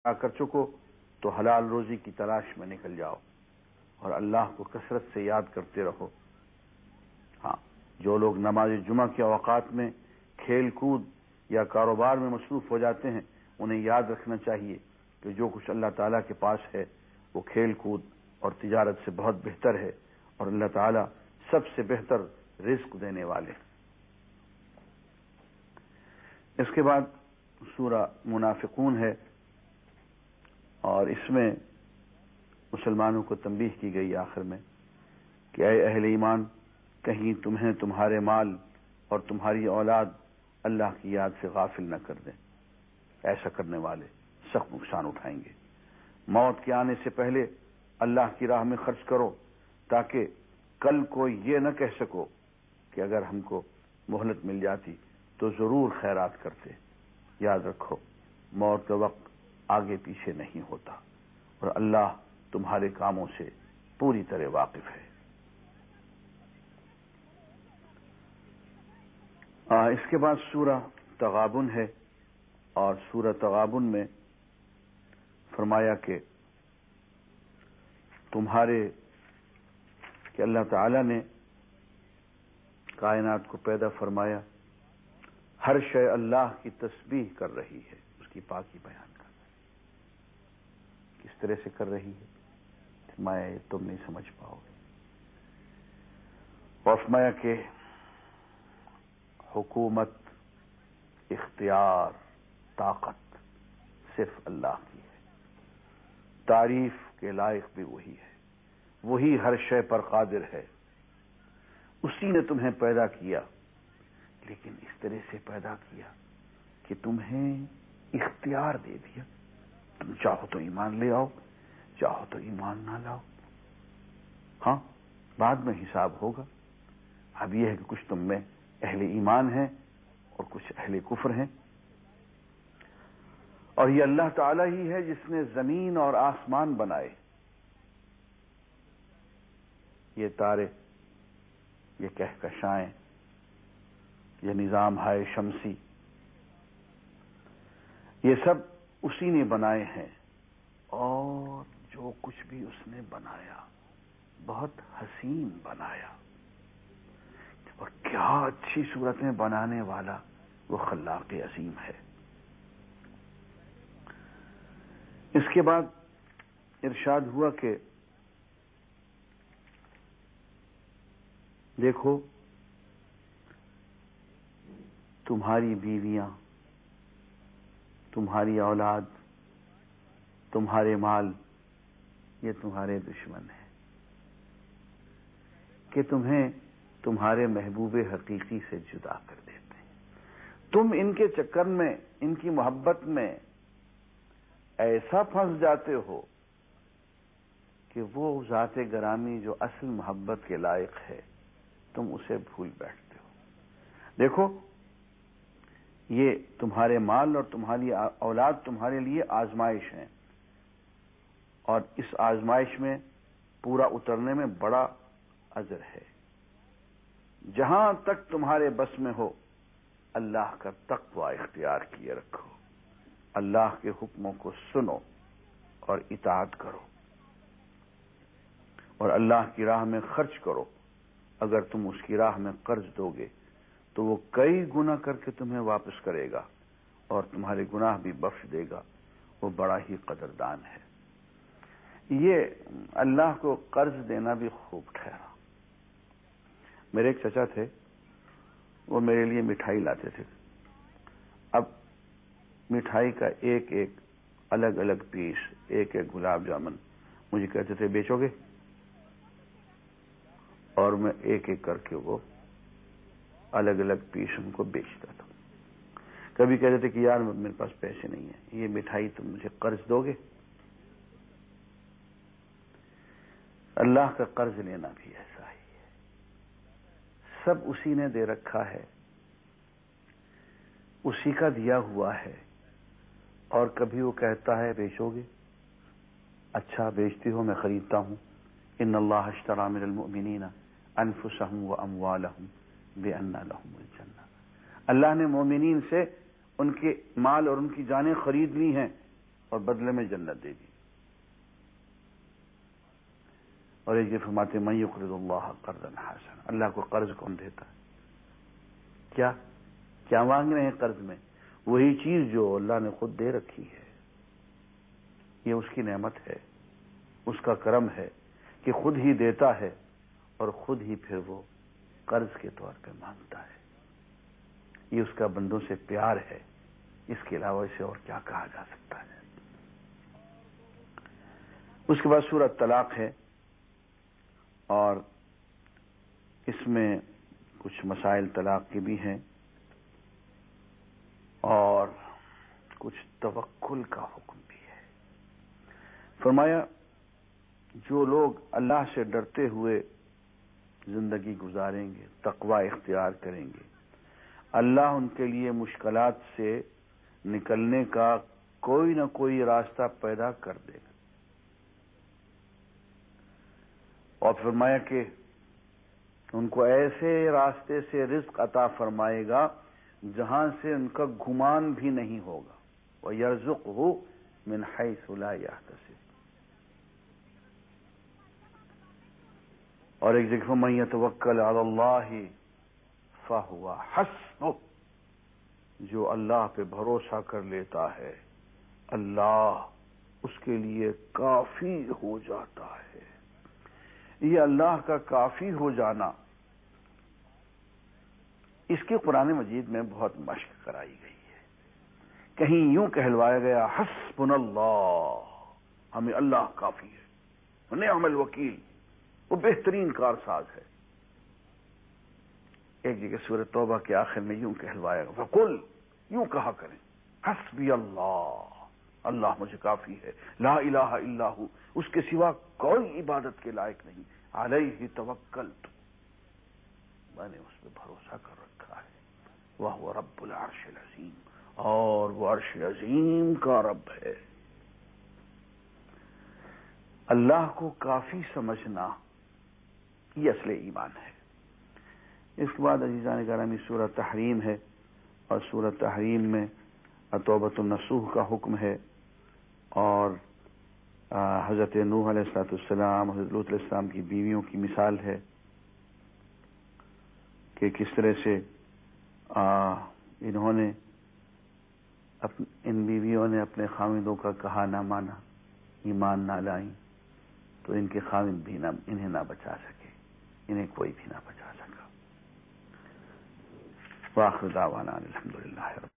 کر چکو تو حلال روزی کی تلاش میں نکل جاؤ اور اللہ کو کثرت سے یاد کرتے رہو۔ ہاں، جو لوگ نماز جمعہ کے اوقات میں کھیل کود یا کاروبار میں مصروف ہو جاتے ہیں انہیں یاد رکھنا چاہیے کہ جو کچھ اللہ تعالیٰ کے پاس ہے وہ کھیل کود اور تجارت سے بہت بہتر ہے، اور اللہ تعالیٰ سب سے بہتر رزق دینے والے۔ اس کے بعد سورہ منافقون ہے، اور اس میں مسلمانوں کو تنبیہ کی گئی آخر میں کہ اے اہل ایمان، کہیں تمہیں تمہارے مال اور تمہاری اولاد اللہ کی یاد سے غافل نہ کر دیں۔ ایسا کرنے والے سخت نقصان اٹھائیں گے۔ موت کے آنے سے پہلے اللہ کی راہ میں خرچ کرو تاکہ کل کو یہ نہ کہہ سکو کہ اگر ہم کو مہلت مل جاتی تو ضرور خیرات کرتے۔ یاد رکھو، موت کا وقت آگے پیچھے نہیں ہوتا، اور اللہ تمہارے کاموں سے پوری طرح واقف ہے۔ اس کے بعد سورہ تغابن ہے، اور سورہ تغابن میں فرمایا کہ اللہ تعالی نے کائنات کو پیدا فرمایا، ہر شے اللہ کی تسبیح کر رہی ہے، اس کی پاکی بیان کر رہی ہے۔ کس طرح سے کر رہی ہے فرمایا تم نہیں سمجھ پاؤ گے، اور فرمایا کہ حکومت، اختیار، طاقت صرف اللہ کی ہے، تعریف کے لائق بھی وہی ہے، وہی ہر شے پر قادر ہے، اسی نے تمہیں پیدا کیا، لیکن اس طرح سے پیدا کیا کہ تمہیں اختیار دے دیا، تم چاہو تو ایمان لے آؤ، چاہو تو ایمان نہ لاؤ۔ ہاں، بعد میں حساب ہوگا۔ اب یہ ہے کہ کچھ تم میں اہل ایمان ہیں اور کچھ اہل کفر ہیں، اور یہ اللہ تعالی ہی ہے جس نے زمین اور آسمان بنائے، یہ تارے، یہ کہکشائیں، یہ نظام ہائے شمسی، یہ سب اسی نے بنائے ہیں، اور جو کچھ بھی اس نے بنایا بہت حسین بنایا، اور کیا اچھی صورت میں بنانے والا وہ خلاق عظیم ہے۔ اس کے بعد ارشاد ہوا کہ دیکھو، تمہاری بیویاں، تمہاری اولاد، تمہارے مال، یہ تمہارے دشمن ہیں کہ تمہیں تمہارے محبوب حقیقی سے جدا کر دیتے ہیں۔ تم ان کے چکر میں، ان کی محبت میں ایسا پھنس جاتے ہو کہ وہ ذات گرامی جو اصل محبت کے لائق ہے تم اسے بھول بیٹھتے ہو۔ دیکھو، یہ تمہارے مال اور تمہاری اولاد تمہارے لیے آزمائش ہیں، اور اس آزمائش میں پورا اترنے میں بڑا اجر ہے۔ جہاں تک تمہارے بس میں ہو اللہ کا تقوی اختیار کیے رکھو، اللہ کے حکموں کو سنو اور اطاعت کرو، اور اللہ کی راہ میں خرچ کرو۔ اگر تم اس کی راہ میں قرض دو گے تو وہ کئی گنا کر کے تمہیں واپس کرے گا، اور تمہارے گناہ بھی بخش دے گا، وہ بڑا ہی قدردان ہے۔ یہ اللہ کو قرض دینا بھی خوب ٹھہرا۔ میرے ایک چچا تھے، وہ میرے لیے مٹھائی لاتے تھے۔ اب مٹھائی کا ایک ایک الگ الگ پیس، ایک ایک گلاب جامن مجھے کہتے تھے بیچو گے، اور میں ایک ایک کر کے وہ الگ الگ پیس ان کو بیچتا تھا۔ کبھی کہتے تھے کہ یار میرے پاس پیسے نہیں ہیں، یہ مٹھائی تم مجھے قرض دو گے؟ اللہ کا قرض لینا بھی ایسا ہی ہے، سب اسی نے دے رکھا ہے، اسی کا دیا ہوا ہے، اور کبھی وہ کہتا ہے بیچو گے؟ اچھا بیچتی ہو، میں خریدتا ہوں۔ ان اللہ اشتری من المؤمنین انفسهم واموالهم بان لهم الجنہ، اللہ نے مومنین سے ان کے مال اور ان کی جانیں خرید لی ہیں، اور بدلے میں جنت دے دی. اور ایک یہ فرماتے من یقرض اللہ قرضا حسنا، اللہ کو قرض کون دیتا ہے؟ کیا مانگ رہے ہیں قرض میں؟ وہی چیز جو اللہ نے خود دے رکھی ہے. یہ اس کی نعمت ہے، اس کا کرم ہے کہ خود ہی دیتا ہے اور خود ہی پھر وہ قرض کے طور پہ مانگتا ہے. یہ اس کا بندوں سے پیار ہے، اس کے علاوہ اسے اور کیا کہا جا سکتا ہے. اس کے بعد سورہ طلاق ہے، اور اس میں کچھ مسائل طلاق کے بھی ہیں اور کچھ توکل کا حکم بھی ہے. فرمایا جو لوگ اللہ سے ڈرتے ہوئے زندگی گزاریں گے، تقوی اختیار کریں گے، اللہ ان کے لیے مشکلات سے نکلنے کا کوئی نہ کوئی راستہ پیدا کر دے گا. اور فرمایا کہ ان کو ایسے راستے سے رزق عطا فرمائے گا جہاں سے ان کا گمان بھی نہیں ہوگا. وَيَرْزُقْهُ مِنْ حَيْثُ لَا يَحْتَسِبُ. اور ایک جگہ مَن يَتَوَكَّلْ عَلَى اللَّهِ فَهُوَ حَسْبُهُ. جو اللہ پہ بھروسہ کر لیتا ہے اللہ اس کے لیے کافی ہو جاتا ہے. یہ اللہ کا کافی ہو جانا، اس کی قرآن مجید میں بہت مشق کرائی گئی ہے. کہیں یوں کہلوایا گیا حسبنا اللہ، ہمیں اللہ کافی ہے، نعم الوکیل، وہ بہترین کارساز ہے. ایک جگہ سورۃ توبہ کے آخر میں یوں کہلوایا گیا وقل، یوں کہا کریں حسبی اللہ، اللہ مجھے کافی ہے، لا الہ الا ہو، اس کے سوا کوئی عبادت کے لائق نہیں، علیہ توکلت، میں نے اس پہ بھروسہ کر رکھا ہے، وہو رب العرش العظیم، اور وہ عرش عظیم کا رب ہے. اللہ کو کافی سمجھنا یہ اصل ایمان ہے. اس کے بعد عزیزان گرامی سورہ تحریم ہے، اور سورہ تحریم میں توبۃ النصوح کا حکم ہے، اور حضرت نوح علیہ السلام، حضرت لوط علیہ السلام کی بیویوں کی مثال ہے کہ کس طرح سے انہوں نے ان بیویوں نے اپنے خاوندوں کا کہا نہ مانا، ایمان نہ لائیں، تو ان کے خاوند بھی انہیں نہ بچا سکے، انہیں کوئی بھی نہ بچا سکا. وآخر دعوانا الحمدللہ.